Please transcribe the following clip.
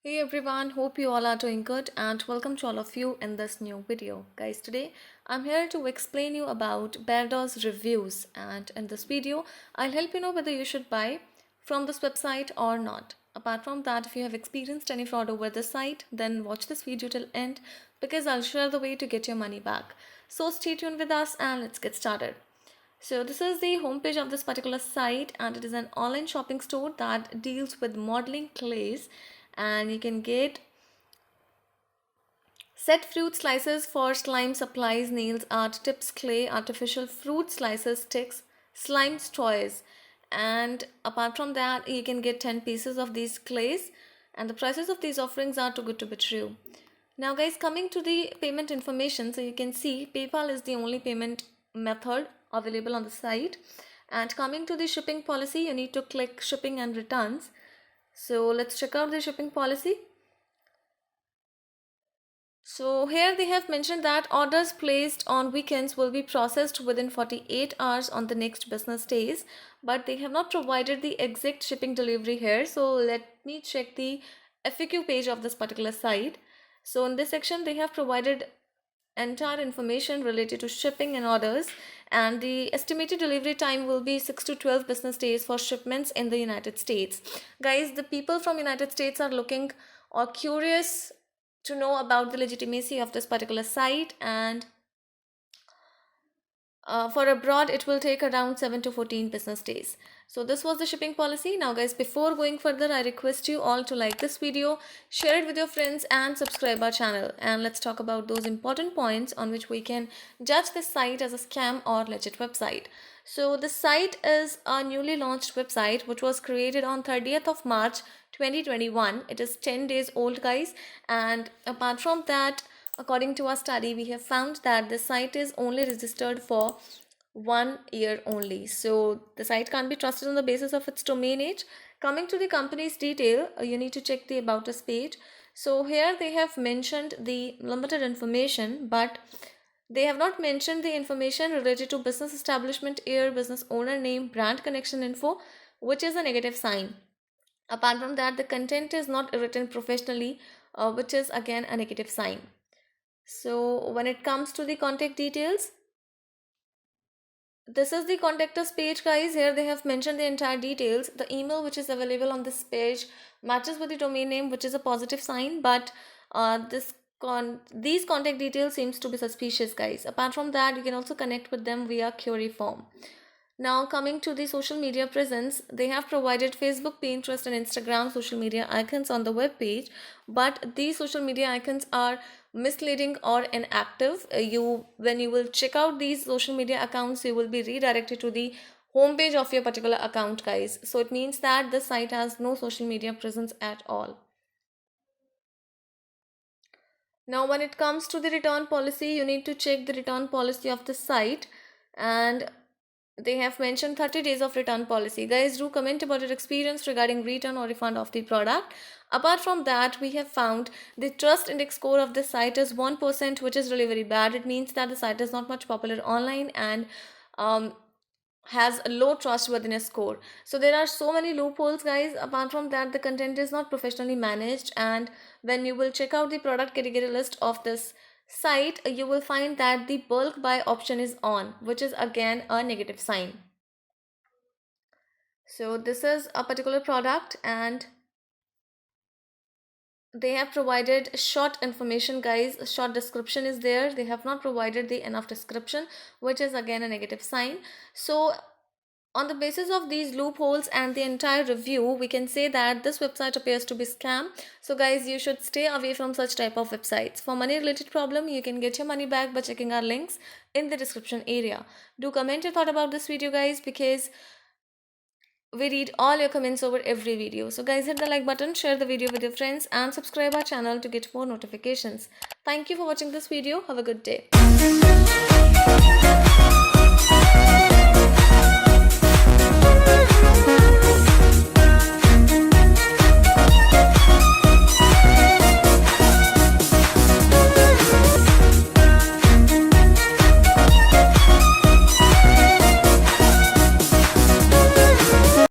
Hey everyone, hope you all are doing good and welcome to all of you in this new video. Guys, today I'm here to explain you about Beardo's reviews, and in this video I'll help you know whether you should buy from this website or not. Apart from that, if you have experienced any fraud over this site, then watch this video till end because I'll share the way to get your money back. So stay tuned with us and let's get started. So this is the homepage of this particular site, and it is an online shopping store that deals with modeling clays, and you can get set fruit slices for slime supplies, nails art, tips, clay, artificial fruit slices, sticks, slime toys, and apart from that you can get 10 pieces of these clays, and the prices of these offerings are too good to be true. Now guys, coming to the payment information, so you can see PayPal is the only payment method available on the site. And coming to the shipping policy, you need to click shipping and returns. So let's check out the shipping policy. So here they have mentioned that orders placed on weekends will be processed within 48 hours on the next business days, but they have not provided the exact shipping delivery here. So let me check the FAQ page of this particular site. So in this section they have provided entire information related to shipping and orders, and the estimated delivery time will be 6 to 12 business days for shipments in the United States. Guys, the people from United States are looking or curious to know about the legitimacy of this particular site, and for abroad it will take around 7 to 14 business days. So this was the shipping policy. Now guys, before going further, I request you all to like this video, share it with your friends and subscribe our channel, and let's talk about those important points on which we can judge this site as a scam or legit website. So the site is a newly launched website which was created on 30th of March 2021. It is 10 days old guys, and apart from that, according to our study, we have found that the site is only registered for 1 year only. So the site can't be trusted on the basis of its domain age. Coming to the company's detail, you need to check the About Us page. So here they have mentioned the limited information, but they have not mentioned the information related to business establishment year, business owner name, brand connection info, which is a negative sign. Apart from that, the content is not written professionally, which is again a negative sign. So when it comes to the contact details, this is the contact us page guys. Here they have mentioned the entire details. The email which is available on this page matches with the domain name, which is a positive sign, but these contact details seems to be suspicious guys. Apart from that, you can also connect with them via query form. Now coming to the social media presence, they have provided Facebook, Pinterest and Instagram social media icons on the web page, but these social media icons are misleading or inactive. When you will check out these social media accounts, you will be redirected to the homepage of your particular account guys. So it means that the site has no social media presence at all. Now when it comes to the return policy, you need to check the return policy of the site, and they have mentioned 30 days of return policy. Guys, do comment about your experience regarding return or refund of the product. Apart from that, we have found the trust index score of this site is 1%, which is really very bad. It means that the site is not much popular online and has a low trustworthiness score. So there are so many loopholes guys. Apart from that, the content is not professionally managed, and when you will check out the product category list of this site, you will find that the bulk buy option is on, which is again a negative sign. So this is a particular product, and they have provided short information guys. A short description is there. They have not provided the enough description, which is again a negative sign. So on the basis of these loopholes and the entire review, we can say that this website appears to be scam. So guys, you should stay away from such type of websites. For money related problem, you can get your money back by checking our links in the description area. Do comment your thought about this video guys, because we read all your comments over every video. So guys, hit the like button, share the video with your friends and subscribe our channel to get more notifications. Thank you for watching this video. Have a good day.